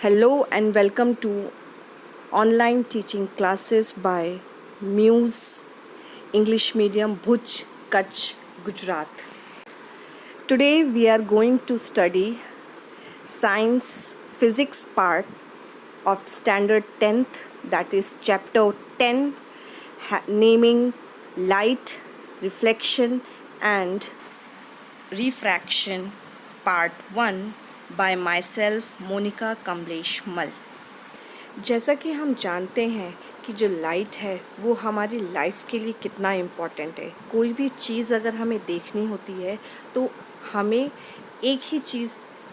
Hello and welcome to online teaching classes by Muse English Medium Bhuj, Kutch, Gujarat. Today we are going to study science physics part of standard 10th, that is chapter 10, naming light, reflection and refraction, part 1 by myself Monica Kamlesh Mal. जैसा कि हम जानते हैं कि जो light है वो हमारी लाइफ के लिए कितना इम्पॉर्टेंट है। कोई भी चीज़ अगर हमें देखनी होती है तो हमें एक ही चीज़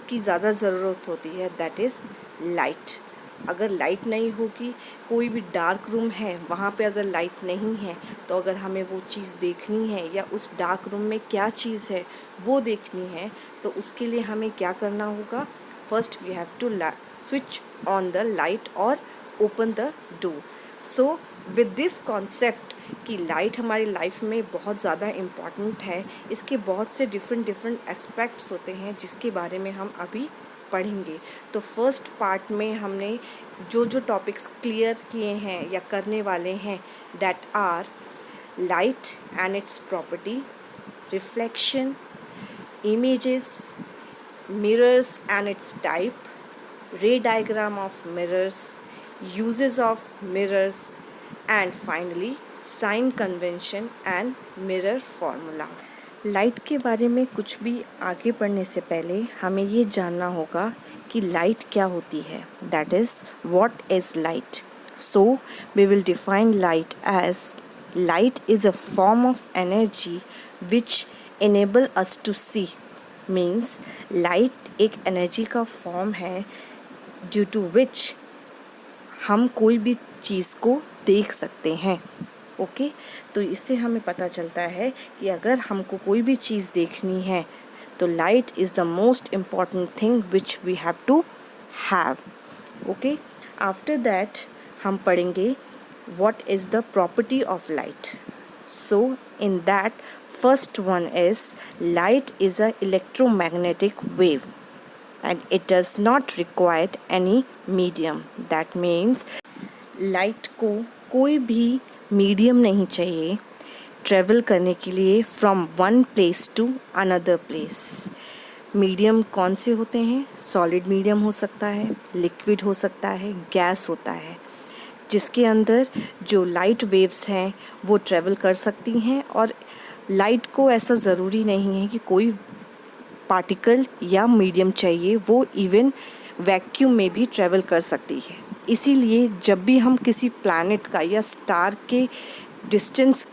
की ज़्यादा ज़रूरत होती है, दैट इज़ लाइट। अगर लाइट नहीं होगी, कोई भी डार्क रूम है वहाँ पे अगर लाइट नहीं है तो अगर हमें वो चीज़ देखनी है या उस डार्क रूम में क्या चीज़ है वो देखनी है तो उसके लिए हमें क्या करना होगा? First we have to switch on the light or open the door. So with this concept कि लाइट हमारी लाइफ में बहुत ज़्यादा इम्पॉर्टेंट है, इसके बहुत से डिफरेंट एस्पेक्ट्स होते हैं जिसके बारे में हम अभी पढ़ेंगे। तो फर्स्ट पार्ट में हमने जो टॉपिक्स क्लियर किए हैं या करने वाले हैं, that are light and its property, reflection, images, mirrors and its type, ray diagram of mirrors, uses of mirrors, and finally sign convention and mirror formula. Light के बारे में कुछ भी आगे बढ़ने से पहले हमें ये जानना होगा कि लाइट क्या होती है, that is what is light. So we will define light as light is a form of energy which enable us to see. Means light एक एनर्जी का फॉर्म है ड्यू टू विच हम कोई भी चीज़ को देख सकते हैं. ओके तो इससे हमें पता चलता है कि अगर हमको कोई भी चीज़ देखनी है तो light is the most important thing which we have to have. Okay after that हम पढ़ेंगे what is the property of light. So in that, first one is light is a electromagnetic wave and it does not require any medium. That means light को कोई भी medium नहीं चाहिए travel करने के लिए from one place to another place. Medium कौन से होते हैं? सॉलिड मीडियम हो सकता है, लिक्विड हो सकता है, गैस होता है, जिसके अंदर जो लाइट वेव्स हैं वो ट्रैवल कर सकती हैं. और लाइट को ऐसा ज़रूरी नहीं है कि कोई पार्टिकल या मीडियम चाहिए, वो इवन वैक्यूम में भी ट्रैवल कर सकती है. इसीलिए जब भी हम किसी प्लैनेट का या स्टार के डिस्टेंस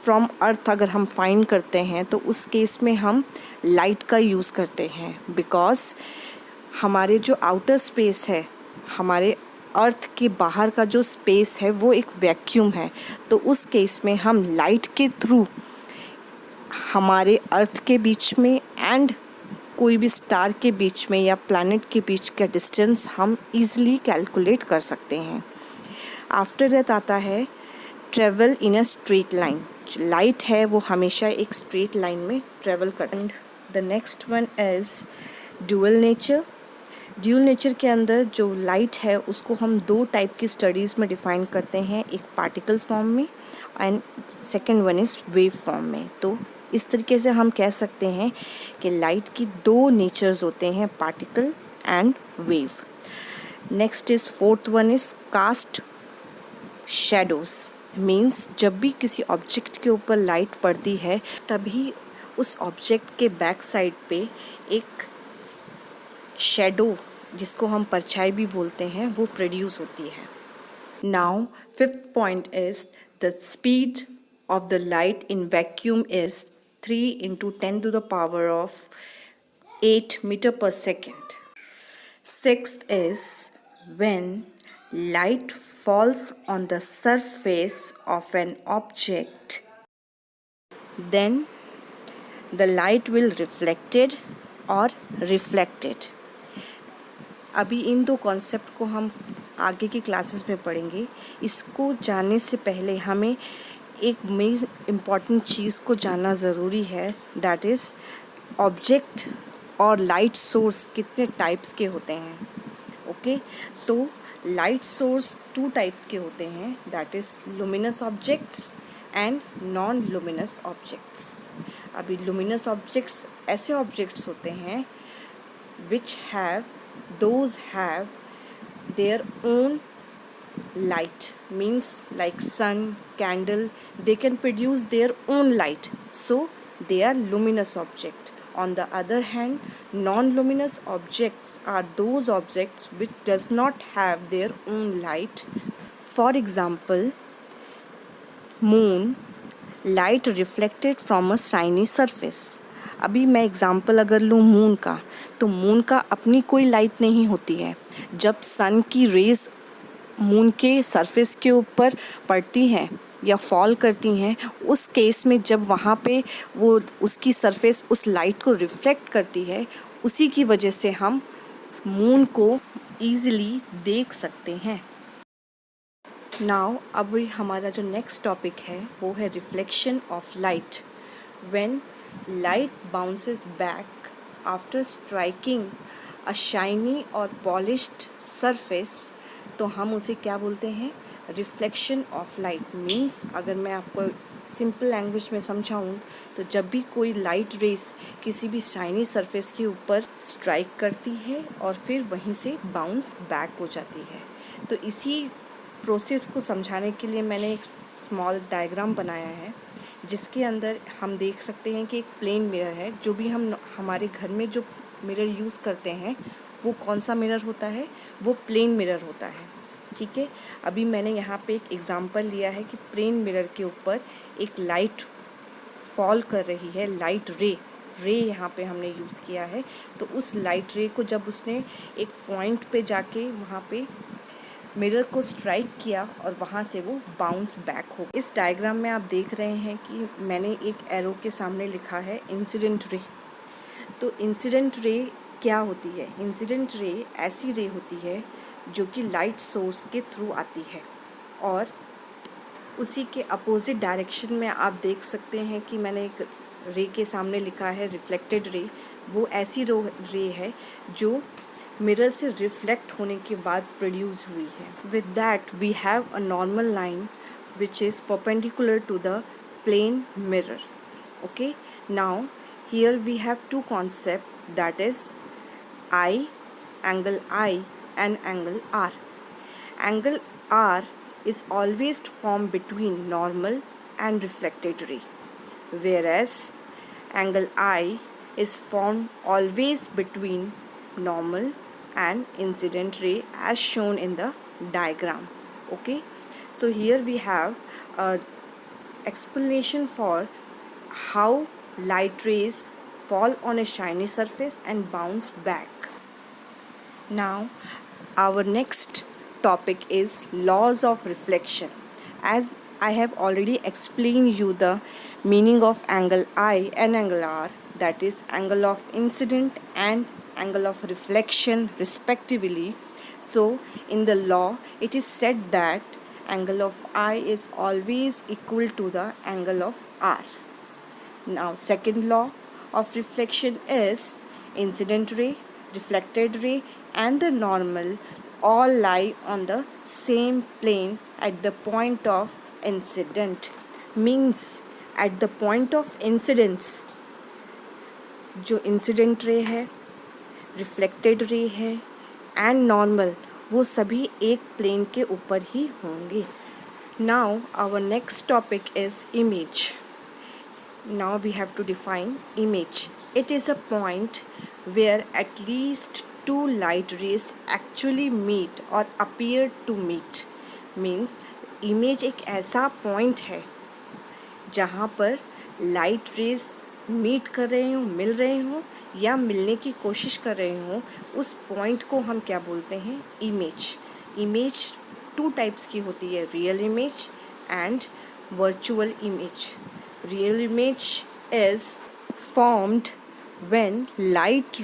फ्रॉम अर्थ अगर हम फाइंड करते हैं तो उस केस में हम लाइट का यूज़ करते हैं, बिकॉज हमारे जो आउटर स्पेस है, हमारे अर्थ के बाहर का जो स्पेस है वो एक वैक्यूम है. तो उस केस में हम लाइट के थ्रू हमारे अर्थ के बीच में एंड कोई भी स्टार के बीच में या प्लैनेट के बीच का डिस्टेंस हम इजीली कैलकुलेट कर सकते हैं. आफ्टर दैट आता है travel in a straight line. Light है वो हमेशा एक स्ट्रेट लाइन में ट्रेवल करता है. The next one is dual nature. Dual nature के अंदर जो लाइट है उसको हम दो टाइप की स्टडीज़ में डिफ़ाइन करते हैं, एक पार्टिकल फॉर्म में and second one is wave form में. तो इस तरीके से हम कह सकते हैं कि लाइट की दो नेचर्स होते हैं, particle and wave. Next is fourth one is cast shadows. Means जब भी किसी ऑब्जेक्ट के ऊपर लाइट पड़ती है तभी उस ऑब्जेक्ट के बैक साइड पे एक शेडो, जिसको हम परछाई भी बोलते हैं, वो प्रोड्यूस होती है. Now fifth point is the speed of the light in vacuum is 3 × 10⁸ metre per second. Sixth is when light falls on the surface of an object, then the light will reflected or reflected. अभी इन दो concept को हम आगे की classes में पढ़ेंगे. इसको जानने से पहले हमें एक मेन इम्पॉर्टेंट चीज़ को जानना ज़रूरी है, दैट इज़ ऑब्जेक्ट और लाइट सोर्स कितने टाइप्स के होते हैं. ओके, तो लाइट सोर्स टू टाइप्स के होते हैं, that is luminous objects and non luminous objects. अभी लुमिनस ऑब्जेक्ट्स ऐसे ऑब्जेक्ट्स होते हैं which have their own light, means like sun, candle, they can produce their own light, so they are luminous object. On the other hand, non-luminous objects are those objects which does not have their own light. For example, moon, light reflected from a shiny surface. अभी मैं example अगर लूँ moon का, तो moon का अपनी कोई light नहीं होती है. जब सन की रेज़ मून के सरफेस के ऊपर पड़ती हैं या फॉल करती हैं, उस केस में जब वहाँ पे वो उसकी सरफेस उस लाइट को रिफ्लेक्ट करती है, उसी की वजह से हम मून को ईज़िली देख सकते हैं. नाउ अभी हमारा जो नेक्स्ट टॉपिक है वो है reflection of light. When light bounces back after striking a shiny और पॉलिश्ड सरफेस, तो हम उसे क्या बोलते हैं, रिफ्लेक्शन ऑफ लाइट. मीन्स अगर मैं आपको सिंपल लैंग्वेज में समझाऊँ तो जब भी कोई लाइट रेस किसी भी शाइनी सरफेस के ऊपर स्ट्राइक करती है और फिर वहीं से बाउंस बैक हो जाती है, तो इसी प्रोसेस को समझाने के लिए मैंने एक स्मॉल डायग्राम बनाया है, जिसके अंदर हम देख सकते हैं कि एक प्लेन मिरर है. जो भी हम हमारे घर में जो मिरर यूज़ करते हैं वो कौन सा मिरर होता है, वो प्लेन मिरर होता है. ठीक है, अभी मैंने यहाँ पे एक एग्ज़ाम्पल लिया है कि प्लेन मिरर के ऊपर एक लाइट फॉल कर रही है, लाइट रे यहाँ पे हमने यूज़ किया है. तो उस लाइट रे को जब उसने एक पॉइंट पे जाके वहाँ पे मिरर को स्ट्राइक किया और वहाँ से वो बाउंस बैक हो. इस डायग्राम में आप देख रहे हैं कि मैंने एक एरो के सामने लिखा है इंसिडेंट रे. तो इंसिडेंट रे क्या होती है? इंसिडेंट रे ऐसी रे होती है जो कि लाइट सोर्स के थ्रू आती है, और उसी के अपोजिट डायरेक्शन में आप देख सकते हैं कि मैंने एक रे के सामने लिखा है रिफ्लेक्टेड रे. वो ऐसी रे है जो मिरर से रिफ्लेक्ट होने के बाद प्रोड्यूस हुई है. With that we have a normal line which is perpendicular to the plane mirror. Okay, now here we have two concept, that is I, angle I and angle R. Angle R is always formed between normal and reflected ray, whereas angle I is formed always between normal and incident ray as shown in the diagram. Okay, so here we have a explanation for how light rays fall on a shiny surface and bounce back. Now our next topic is laws of reflection. As I have already explained you the meaning of angle I and angle R, that is angle of incident and angle of reflection respectively. So in the law it is said that angle of I is always equal to the angle of R. Now second law of reflection is incident ray, reflected ray and the normal all lie on the same plane at the point of incident. Means at the point of incidence, जो incident ray है, reflected ray है and normal, वो सभी एक plane के ऊपर ही होंगे. Now our next topic is image. Now we have to define image. It is a point where at least two light rays actually meet or appear to meet. Means image एक ऐसा point है जहाँ पर light rays meet कर रहे हों, मिल रहे हों या मिलने की कोशिश कर रहे हों, उस point को हम क्या बोलते हैं? image. Image two types की होती है, real image and virtual image. Real image is formed when light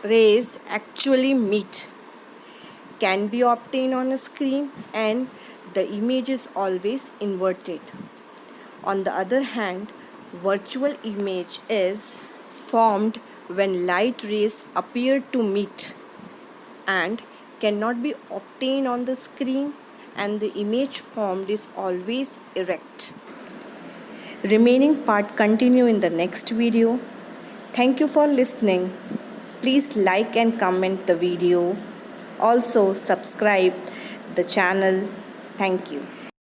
rays actually meet, can be obtained on a screen, and the image is always inverted. On the other hand, virtual image is formed when light rays appear to meet and cannot be obtained on the screen and the image formed is always erect. Remaining part continue in the next video. Thank you for listening. Please like and comment the video. Also subscribe the channel. Thank you.